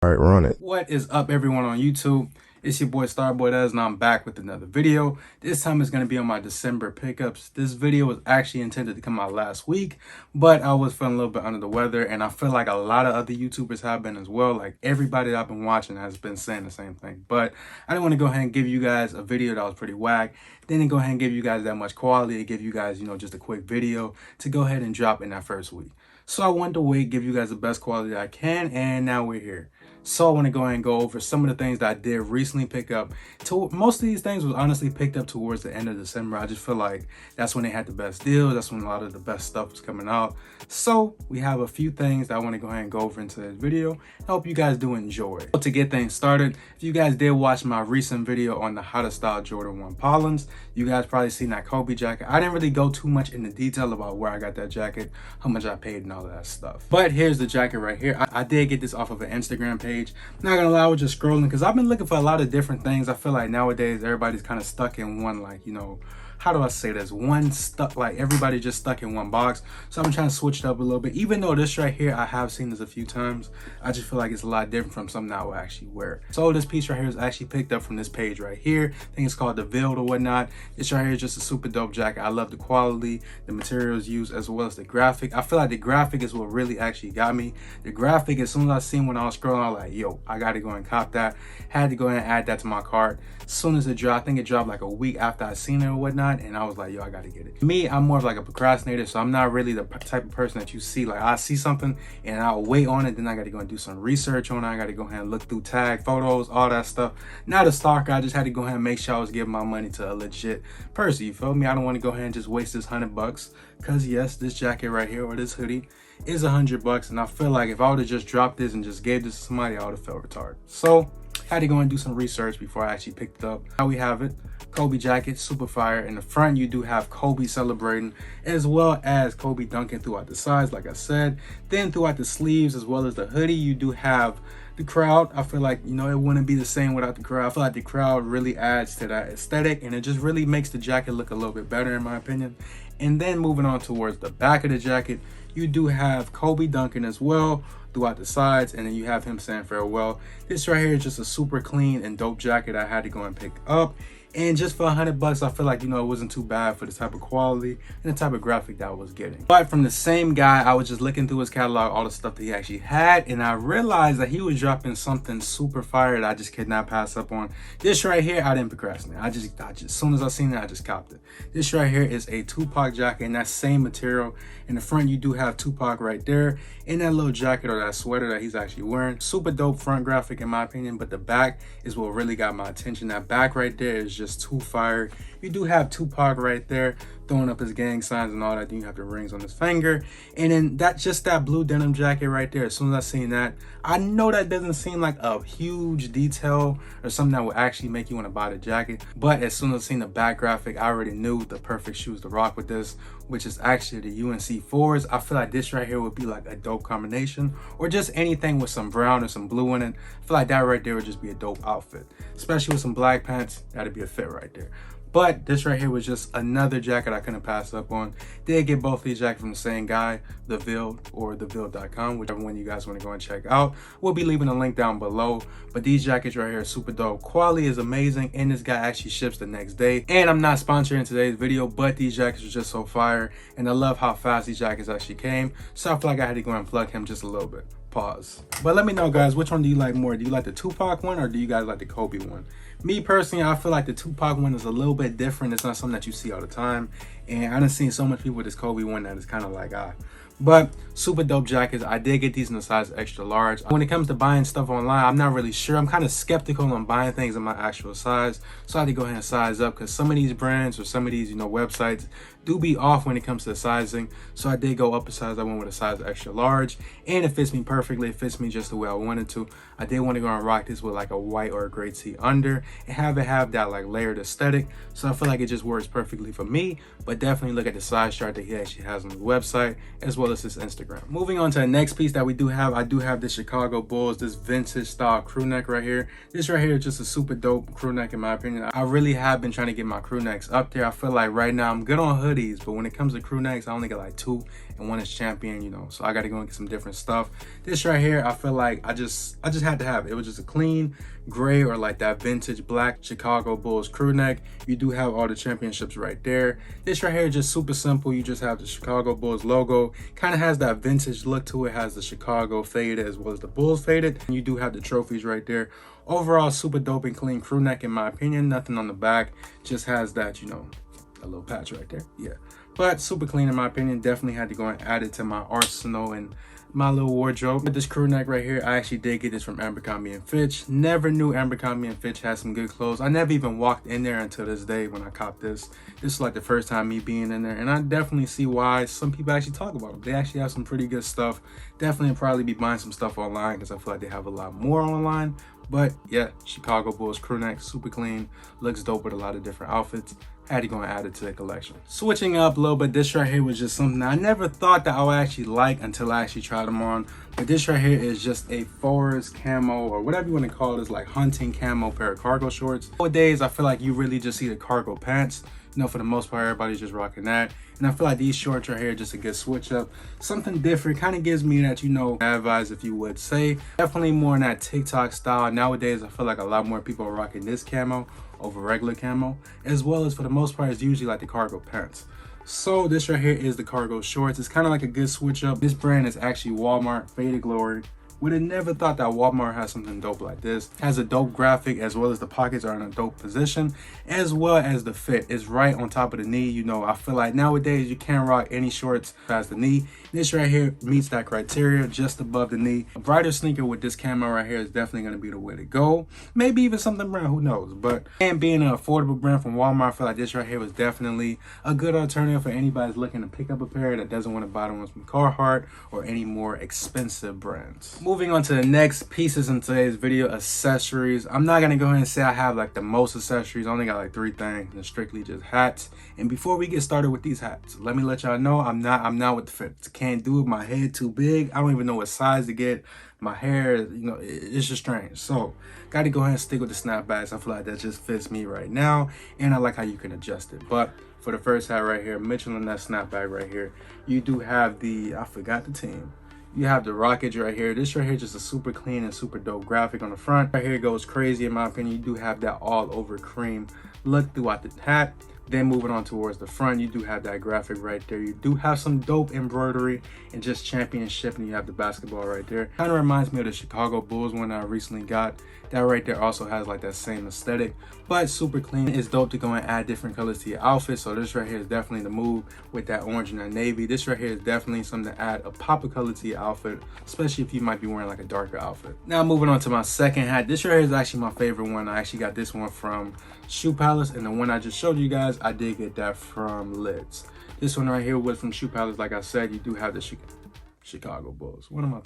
All right, run it. What is up, everyone on YouTube? It's your boy STARBOYDEZ, and I'm back with another video. This time it's going to be on my December pickups. This video was actually intended to come out last week, but I was feeling a little bit under the weather, and I feel like a lot of other YouTubers have been as well. Like, everybody that I've been watching has been saying the same thing. But I didn't want to go ahead and give you guys a video that was pretty whack. Didn't go ahead and give you guys that much quality to give you guys, just a quick video to go ahead and drop in that first week. So I wanted to wait, give you guys the best quality that I can, and now we're here. So I want to go ahead and go over some of the things that I did recently pick up. Most of these things was honestly picked up towards the end of December. I just feel like that's when they had the best deals. That's when a lot of the best stuff was coming out. So we have a few things that I want to go ahead and go over into this video. I hope you guys do enjoy. So to get things started, if you guys did watch my recent video on the how to style Jordan 1 Pollins, you guys probably seen that Kobe jacket. I didn't really go too much into detail about where I got that jacket, how much I paid, and all of that stuff. But here's the jacket right here. I did get this off of an Instagram page. Not gonna lie, I was just scrolling because I've been looking for a lot of different things. I feel like nowadays everybody's kind of stuck in one, like, how do I say this? Everybody just stuck in one box. So I'm trying to switch it up a little bit. Even though this right here, I have seen this a few times, I just feel like it's a lot different from something I will actually wear. So this piece right here is actually picked up from this page right here. I think it's called The Veiled or whatnot. This right here is just a super dope jacket. I love the quality, the materials used, as well as the graphic. I feel like the graphic is what really actually got me. The graphic, as soon as I seen when I was scrolling, I was like, yo, I got to go and cop that. Had to go ahead and add that to my cart. As soon as it dropped, I think it dropped like a week after I seen it or whatnot, and I was like, yo, I gotta get it. Me, I'm more of like a procrastinator, so I'm not really the type of person that you see. Like, I see something and I'll wait on it, then I gotta go and do some research on it. I gotta go ahead and look through tag photos, all that stuff. Not a stalker, I just had to go ahead and make sure I was giving my money to a legit person, you feel me? I don't want to go ahead and just waste this $100, because yes, this jacket right here, or this hoodie, is $100, and I feel like if I would have just dropped this and just gave this to somebody, I would have felt retarded. So I had to go and do some research before I actually picked it up. Now we have it. Kobe jacket, super fire. In the front, you do have Kobe celebrating, as well as Kobe dunking throughout the sides, like I said. Then throughout the sleeves, as well as the hoodie, you do have the crowd. I feel like, it wouldn't be the same without the crowd. I feel like the crowd really adds to that aesthetic, and it just really makes the jacket look a little bit better, in my opinion. And then moving on towards the back of the jacket, you do have Kobe dunking as well throughout the sides, and then you have him saying farewell. This right here is just a super clean and dope jacket I had to go and pick up. And just for $100, I feel like, it wasn't too bad for the type of quality and the type of graphic that I was getting. But from the same guy, I was just looking through his catalog, all the stuff that he actually had, and I realized that he was dropping something super fire that I just could not pass up on. This right here, I didn't procrastinate. I just as soon as I seen it, I just copped it. This right here is a Tupac jacket in that same material. In the front, you do have Tupac right there in that little jacket or that sweater that he's actually wearing. Super dope front graphic, in my opinion, but the back is what really got my attention. That back right there is just too fire. You do have Tupac right there throwing up his gang signs and all that. Then you have the rings on his finger, and then that blue denim jacket right there. As soon as I seen that, I know that doesn't seem like a huge detail or something that would actually make you want to buy the jacket, but as soon as I seen the back graphic, I already knew the perfect shoes to rock with this, which is actually the UNC 4s. I feel like this right here would be like a dope combination, or just anything with some brown or some blue in it. I feel like that right there would just be a dope outfit, especially with some black pants. That'd be a fit right there. But this right here was just another jacket I couldn't pass up on. Did get both these jackets from the same guy, The Veiled or theveiled.com, whichever one you guys want to go and check out. We'll be leaving a link down below. But these jackets right here are super dope. Quality is amazing, and this guy actually ships the next day. And I'm not sponsoring today's video, but these jackets are just so fire, and I love how fast these jackets actually came. So I feel like I had to go and plug him just a little bit. Pause. But let me know, guys, which one do you like more? Do you like the Tupac one, or do you guys like the Kobe one? Me personally, I feel like the Tupac one is a little bit different. It's not something that you see all the time, and I done seen so much people with this Kobe one that it's kind of like but super dope jackets. I did get these in the size extra large. When it comes to buying stuff online, I'm not really sure. I'm kind of skeptical on buying things in my actual size, so I had to go ahead and size up, because some of these brands or some of these websites do be off when it comes to the sizing. So I did go up a size. I went with a size extra large, and it fits me perfectly. It fits me just the way I wanted to. I did want to go and rock this with like a white or a gray tee under, and have it have that like layered aesthetic. So I feel like it just works perfectly for me. But definitely look at the size chart that he actually has on his website as well as his Instagram. Moving on to the next piece that we do have, I do have the Chicago Bulls, this vintage style crew neck right here. This right here is just a super dope crew neck in my opinion. I really have been trying to get my crew necks up there. I feel like right now I'm good on hoodies, but when it comes to crew necks, I only got like 2 and one is champion, you know, so I got to go and get some different stuff. This right here, I feel like I just had to have it. It was just a clean gray or like that vintage black Chicago Bulls crew neck. You do have all the championships right there. This right here is just super simple. You just have the Chicago Bulls logo, kind of has that vintage look to it, has the Chicago faded as well as the Bulls faded, and you do have the trophies right there. Overall, super dope and clean crew neck in my opinion. Nothing on the back, just has that, you know, a little patch right there. Yeah, but super clean in my opinion. Definitely had to go and add it to my arsenal and my little wardrobe. With this crew neck right here, I actually did get this from Abercrombie & Fitch. Never knew Abercrombie & Fitch had some good clothes. I never even walked in there until this day when I copped this. This is like the first time me being in there, and I definitely see why some people actually talk about them. They actually have some pretty good stuff. Definitely probably be buying some stuff online because I feel like they have a lot more online. But yeah, Chicago Bulls crew neck, super clean, looks dope with a lot of different outfits. Had to go and add it to the collection. Switching up a little bit, this right here was just something I never thought that I would actually like until I actually tried them on. But this right here is just a forest camo, or whatever you want to call it, is like hunting camo pair of cargo shorts. Nowadays, I feel like you really just see the cargo pants. You know, for the most part, everybody's just rocking that. And I feel like these shorts right here are just a good switch up. Something different, kind of gives me that, you know, bad vibes, if you would say. Definitely more in that TikTok style. Nowadays, I feel like a lot more people are rocking this camo over regular camo, as well as for the most part, it's usually like the cargo pants. So this right here is the cargo shorts. It's kind of like a good switch up. This brand is actually Walmart, Faded Glory. Would have never thought that Walmart has something dope like this. Has a dope graphic, as well as the pockets are in a dope position, as well as the fit is right on top of the knee. You know, I feel like nowadays you can't rock any shorts past the knee. This right here meets that criteria, just above the knee. A brighter sneaker with this camo right here is definitely going to be the way to go. Maybe even something brown, who knows? But and being an affordable brand from Walmart, I feel like this right here was definitely a good alternative for anybody who's looking to pick up a pair that doesn't want to buy the ones from Carhartt or any more expensive brands. Moving on to the next pieces in today's video, accessories. I'm not gonna go ahead and say I have like the most accessories. I only got like 3 things, and strictly just hats. And before we get started with these hats, let me let y'all know I'm not with the fits. Can't do it. My head too big. I don't even know what size to get. My hair, you know, it's just strange. So got to go ahead and stick with the snapbacks. I feel like that just fits me right now, and I like how you can adjust it. But for the first hat right here, Mitchell and that snapback right here, you do have the, I forgot the team. You have the Rockets right here. This right here is just a super clean and super dope graphic on the front. Right here goes crazy in my opinion. You do have that all over cream look throughout the hat. Then moving on towards the front, you do have that graphic right there. You do have some dope embroidery and just championship, and you have the basketball right there. Kind of reminds me of the Chicago Bulls one I recently got. That right there also has like that same aesthetic, but super clean. It's dope to go and add different colors to your outfit. So this right here is definitely the move with that orange and that navy. This right here is definitely something to add a pop of color to your outfit, especially if you might be wearing like a darker outfit. Now moving on to my second hat. This right here is actually my favorite one. I actually got this one from Shoe Palace, and the one I just showed you guys, I did get that from Lids. This one right here was from Shoe Palace. Like I said, you do have the Chicago Bulls. What am I?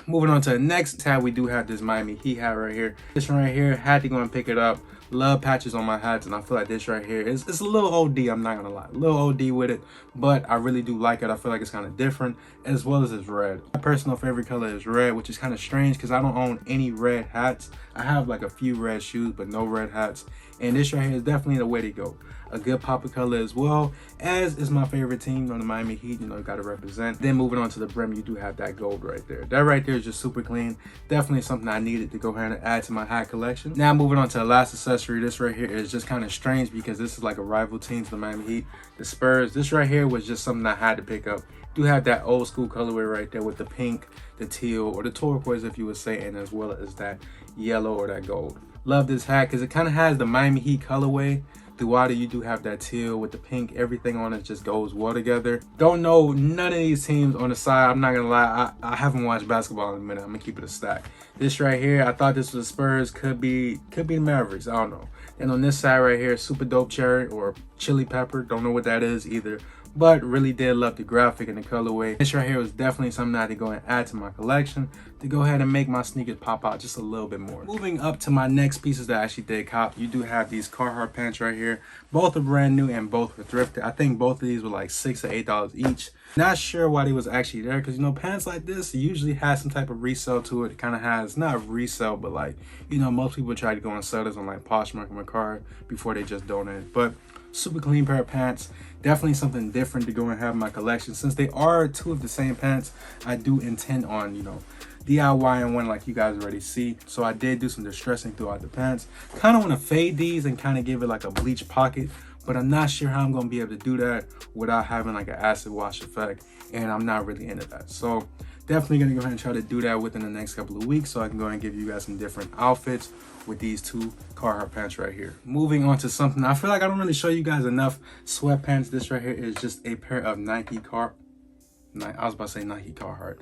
Moving on to the next hat, we do have this Miami Heat hat right here. This one right here, had to go and pick it up. Love patches on my hats, and I feel like this right here is it's a little OD, I'm not gonna lie. A little OD with it, but I really do like it. I feel like it's kind of different, as well as it's red. My personal favorite color is red, which is kind of strange because I don't own any red hats. I have like a few red shoes, but no red hats. And this right here is definitely the way to go. A good pop of color as well, as is my favorite team on the Miami Heat. You know, you got to represent. Then moving on to the brim, you do have that gold right there. That right there is just super clean. Definitely something I needed to go ahead and add to my hat collection. Now moving on to the last accessory. This right here is just kind of strange because this is like a rival team to the Miami Heat, the Spurs. This right here was just something I had to pick up. Do have that old school colorway right there with the pink, the teal, or the turquoise if you would say, and as well as that yellow or that gold. Love this hat because it kind of has the Miami Heat colorway. Throughout it, you do have that teal with the pink. Everything on it just goes well together. Don't know none of these teams on the side. I'm not gonna lie, I haven't watched basketball in a minute. I'm gonna keep it a stack. This right here, I thought this was the Spurs. Could be the Mavericks. I don't know. And on this side right here, super dope cherry or chili pepper. Don't know what that is either. but really did love the graphic and the colorway. This right here was definitely something I had to go and add to my collection to go ahead and make my sneakers pop out just a little bit more. Moving up to my next pieces that I actually did cop, you do have these Carhartt pants right here. Both are brand new and both were thrifted. I think both of these were like $6 or $8 each. Not sure why they was actually there, because you know, pants like this usually has some type of resale to it. It kind of has, not resale, but like, you know, most people try to go and sell this on like Poshmark and Carhartt before they just donate it. But super clean pair of pants, definitely something different to go and have in my collection. Since they are two of the same pants, I do intend on, you know, DIYing one like you guys already see. So I did do some distressing throughout the pants. Kind of want to fade these and kind of give it like a bleach pocket, but I'm not sure how I'm going to be able to do that without having like an acid wash effect, and I'm not really into that. So definitely going to go ahead and try to do that within the next couple of weeks so I can go ahead and give you guys some different outfits with these two Carhartt pants right here. Moving on to something I feel like I don't really show you guys enough, sweatpants. This right here is just a pair of Nike Carhartt.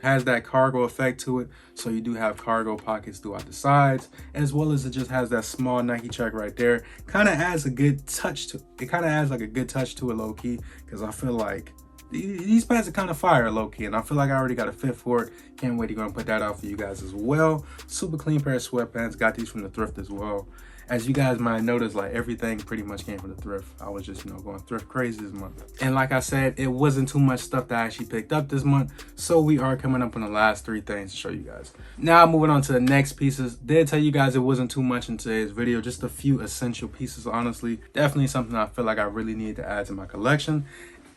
Has that cargo effect to it, so you do have cargo pockets throughout the sides, as well as it just has that small Nike check right there. Kind of adds a good touch to it. Kind of adds like a good touch to it, low key, because I feel like these pants are kind of fire, low key, and I feel like I already got a fit for it. Can't wait to go and put that out for you guys as well. Super clean pair of sweatpants. Got these from the thrift as well. As you guys might notice, like everything pretty much came from the thrift. I was just, you know, going thrift crazy this month. And like I said, it wasn't too much stuff that I actually picked up this month. So we are coming up on the last 3 things to show you guys. Now moving on to the next pieces. Did tell you guys it wasn't too much in today's video. Just a few essential pieces, honestly. Definitely something I feel like I really need to add to my collection.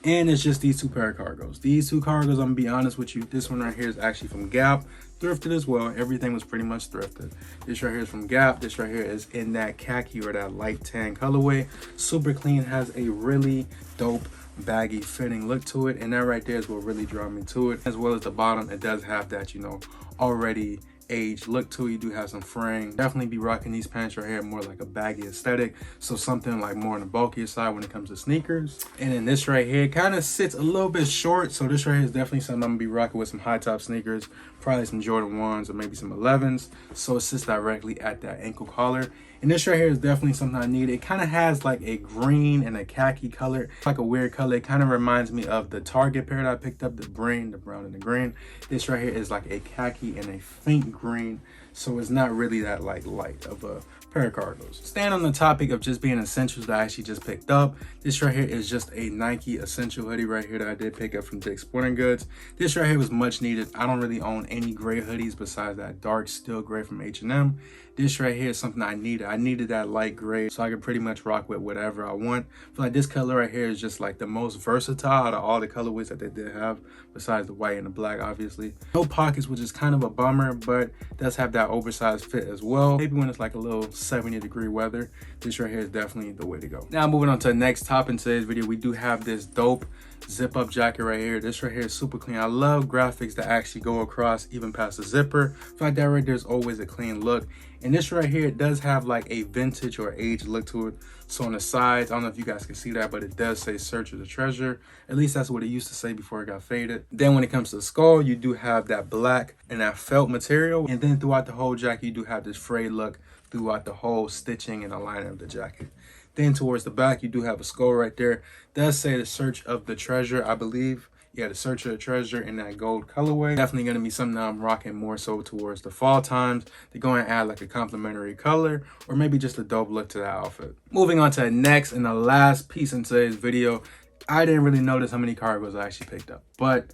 And it's just these 2 pair of cargos. These 2 cargos, I'm gonna be honest with you, this one right here is actually from Gap. Thrifted as well. Everything was pretty much thrifted. This right here is from Gap. This right here is in that khaki or that light tan colorway. Super clean, has a really dope baggy fitting look to it, and that right there is what really drew me to it. As well as the bottom, it does have that, you know, already aged look to it. You do have some fraying. Definitely be rocking these pants right here more like a baggy aesthetic, so something like more on the bulkier side when it comes to sneakers. And then this right here kind of sits a little bit short, so this right here is definitely something I'm gonna be rocking with some high top sneakers, probably some Jordan 1s or maybe some 11s, so it sits directly at that ankle collar. And this right here is definitely something I need. It kind of has like a green and a khaki color, like a weird color. It kind of reminds me of the Target pair that I picked up, the brown and the green. This right here is like a khaki and a faint green, so it's not really that like light of a pair of cargos. Staying on the topic of just being essentials that I actually just picked up, this right here is just a Nike essential hoodie right here that I did pick up from Dick's Sporting Goods. This right here was much needed. I don't really own any gray hoodies besides that dark steel gray from H&M. This right here is something I needed. I needed that light gray so I could pretty much rock with whatever I want. I feel like this color right here is just like the most versatile out of all the colorways that they did have, besides the white and the black, obviously. No pockets, which is kind of a bummer, but does have that oversized fit as well. Maybe when it's like a little 70-degree weather, this right here is definitely the way to go. Now moving on to the next top in today's video, we do have this dope zip up jacket right here. This right here is super clean. I love graphics that actually go across even past the zipper. I feel like that right there is always a clean look. And this right here, it does have like a vintage or aged look to it. So on the sides, I don't know if you guys can see that, but it does say search of the treasure. At least that's what it used to say before it got faded. Then when it comes to the skull, you do have that black and that felt material. And then throughout the whole jacket, you do have this frayed look throughout the whole stitching and aligning of the jacket. Then towards the back, you do have a skull right there. It does say the search of the treasure, I believe. Yeah, the search of the treasure in that gold colorway. Definitely gonna be something that I'm rocking more so towards the fall times to go and add like a complementary color or maybe just a dope look to that outfit. Moving on to the next and the last piece in today's video. I didn't really notice how many cargos I actually picked up, but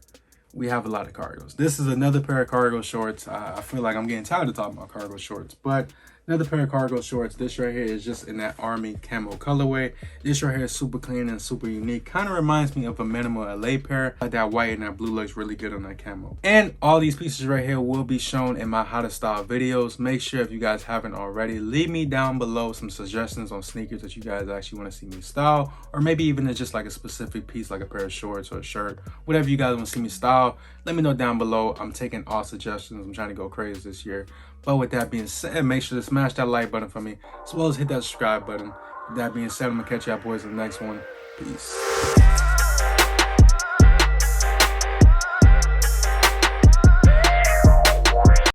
we have a lot of cargos. This is another pair of cargo shorts. I feel like I'm getting tired of talking about cargo shorts, but another pair of cargo shorts. This right here is just in that army camo colorway. This right here is super clean and super unique. Kind of reminds me of a minimal LA pair. Like that white and that blue looks really good on that camo. And all these pieces right here will be shown in my how to style videos. Make sure if you guys haven't already, leave me down below some suggestions on sneakers that you guys actually want to see me style, or maybe even it's just like a specific piece like a pair of shorts or a shirt, whatever you guys want to see me style. Let me know down below. I'm taking all suggestions. I'm trying to go crazy this year. But with that being said, make sure to smash that like button for me, as well as hit that subscribe button. With that being said, I'm gonna catch y'all boys in the next one. Peace.